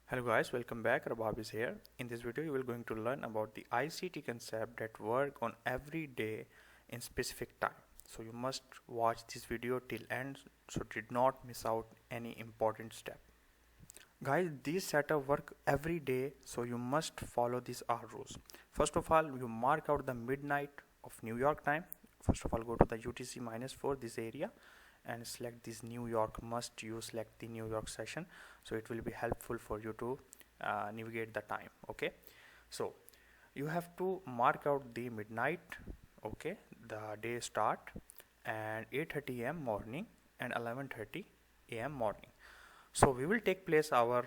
Hello guys, welcome back. Arbab is here. In this video, you will going to learn about the ICT concept that work on every day in specific time. So you must watch this video till end, so did not miss out any important step. Guys, these setup work every day, so you must follow these R rules. First of all, you mark out the midnight of New York time. First of all, go to the UTC -4 this area and select this New York. Must you select the New York session, so it will be helpful for you to navigate the time. Okay, so you have to mark out the midnight, okay, the day start, and 8:30 a.m. morning and 11:30 a.m. morning. So we will take place our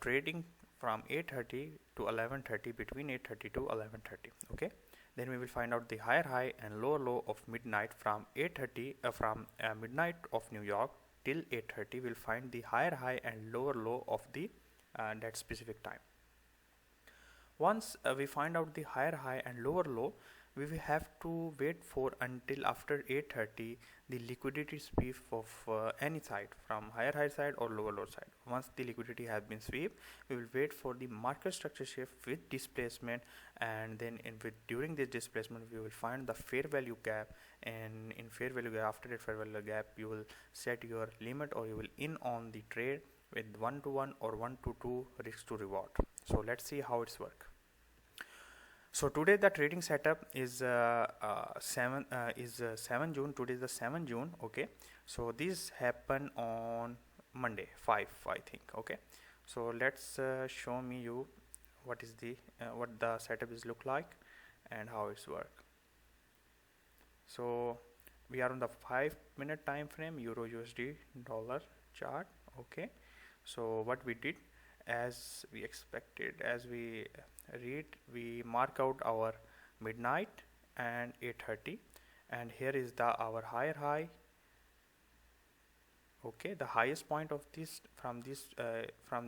trading from 8:30 to 11:30, between 8:30 to 11:30. Okay, then we will find out the higher high and lower low of midnight from 8:30 from midnight of New York till 8:30. We'll find the higher high and lower low of the that specific time. Once we find out the higher high and lower low, we will have to wait for until after 8:30 the liquidity sweep of any side, from higher high side or lower low side. Once the liquidity has been swept, we will wait for the market structure shift with displacement, and then during this displacement we will find the fair value gap, and in fair value gap, after that fair value gap, you will set your limit or you will in on the trade with 1-to-1 or 1-to-2 risk to reward. So let's see how it's work. So today the trading setup is 7 June. Today is the 7 June. Okay, so this happened on Monday 5, I think. Okay, so let's show me you what is the what the setup is look like and how it's work. So we are on the 5-minute time frame, Euro USD dollar chart. Okay, so what we did, as we expected, as we read, we mark out our midnight and 8:30, and here is the our higher high. Okay, the highest point of this from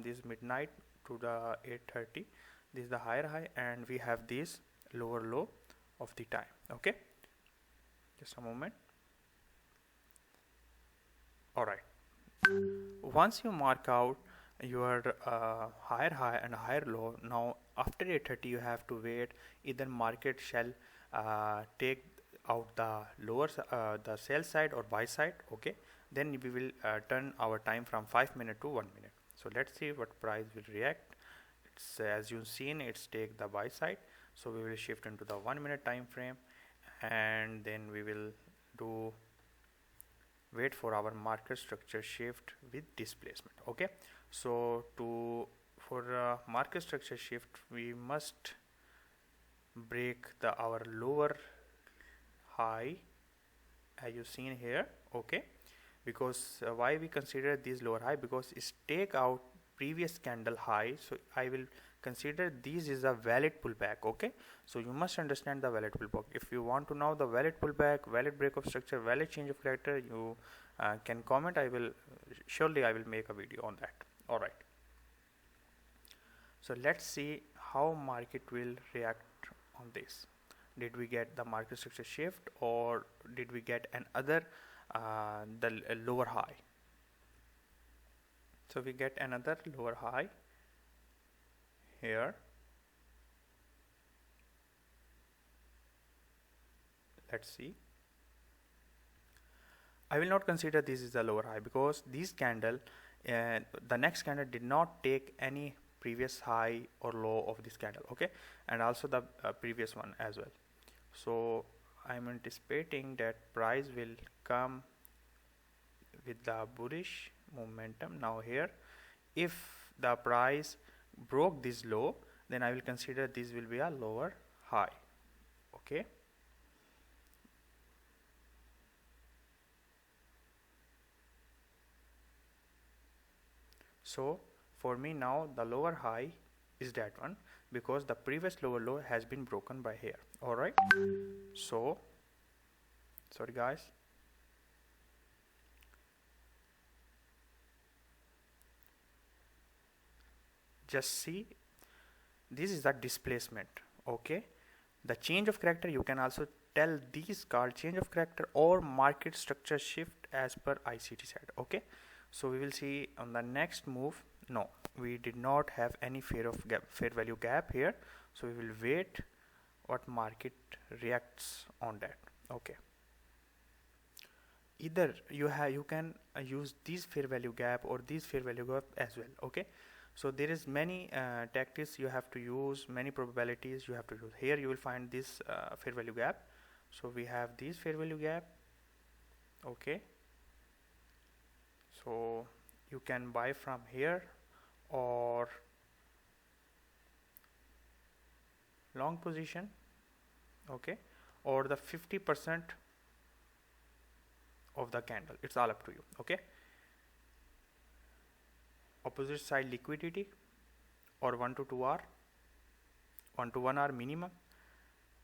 this midnight to the 8:30, this is the higher high, and we have this lower low of the time. Okay, just a moment. All right, once you mark out your higher high and higher low, now after 8:30 you have to wait, either market shall take out the lower the sell side or buy side. Okay, then we will turn our time from 5 minutes to 1 minute. So let's see what price will react. It's as you've seen, it's take the buy side, so we will shift into the 1 minute time frame, and then we will do wait for our market structure shift with displacement. Okay, so for market structure shift, we must break our lower high, as you seen here. Okay, because why we consider this lower high, because it's take out previous candle high, so I will consider this is a valid pullback. Okay, so you must understand the valid pullback. If you want to know the valid pullback, valid break of structure, valid change of character, you can comment. I will make a video on that. All right, so let's see how market will react on this. Did we get the market structure shift, or did we get another the lower high? So we get another lower high here. Let's see. I will not consider this is a lower high, because this candle, the next candle did not take any previous high or low of this candle. Okay, and also the previous one as well. So I'm anticipating that price will come with the bullish momentum. Now here, if the price broke this low, then I will consider this will be a lower high. Okay, so for me now the lower high is that one, because the previous lower low has been broken by here. All right, so sorry guys, just see, this is the displacement. Okay, the change of character, you can also tell these called change of character or market structure shift as per ICT side. Okay, so we will see on the next move No, we did not have any fair value gap here, so we will wait what market reacts on that. Okay, either you can use this fair value gap or this fair value gap as well. Okay, so there is many tactics you have to use, many probabilities you have to use. Here you will find this fair value gap. So we have this fair value gap. Okay, so you can buy from here or long position. Okay, or the 50% of the candle, it's all up to you. Okay, opposite side liquidity or 1 to 2 hour, 1 to 1 hour minimum.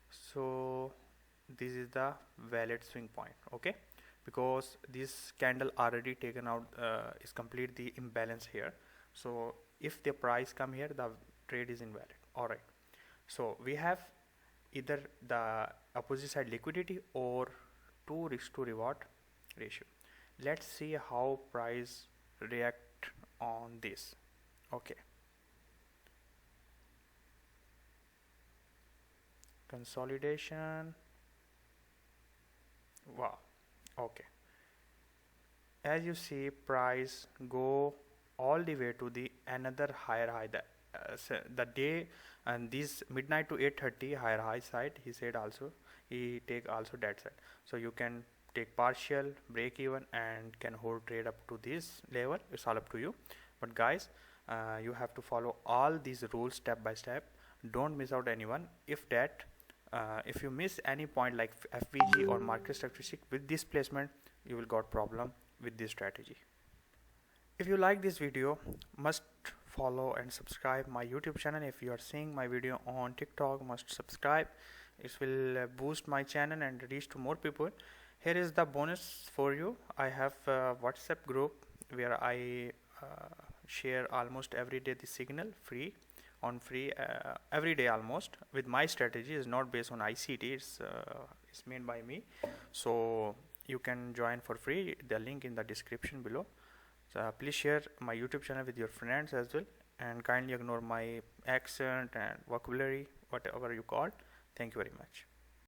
So this is the valid swing point. Okay, because this candle already taken out is complete the imbalance here. So if the price come here, the trade is invalid. All right, so we have either the opposite side liquidity or 2 risk to reward ratio. Let's see how price react on this. Okay, consolidation. Wow. Okay, as you see, price go all the way to the another higher high, so the day and this midnight to 8:30 higher high side, he said also he take also that side. So you can take partial break even and can hold trade up to this level. It's all up to you, but guys, you have to follow all these rules step by step. Don't miss out anyone. If you miss any point like FVG or market statistic with this placement, you will got problem with this strategy. If you like this video, must follow and subscribe my YouTube channel. If you are seeing my video on TikTok, must subscribe. It will boost my channel and reach to more people. Here is the bonus for you. I have a WhatsApp group where I share almost every day the signal free every day almost with my strategy. Is not based on ICT, it's made by me, so you can join for free. The link in the description below. So please share my YouTube channel with your friends as well, and kindly ignore my accent and vocabulary, whatever you call. Thank you very much.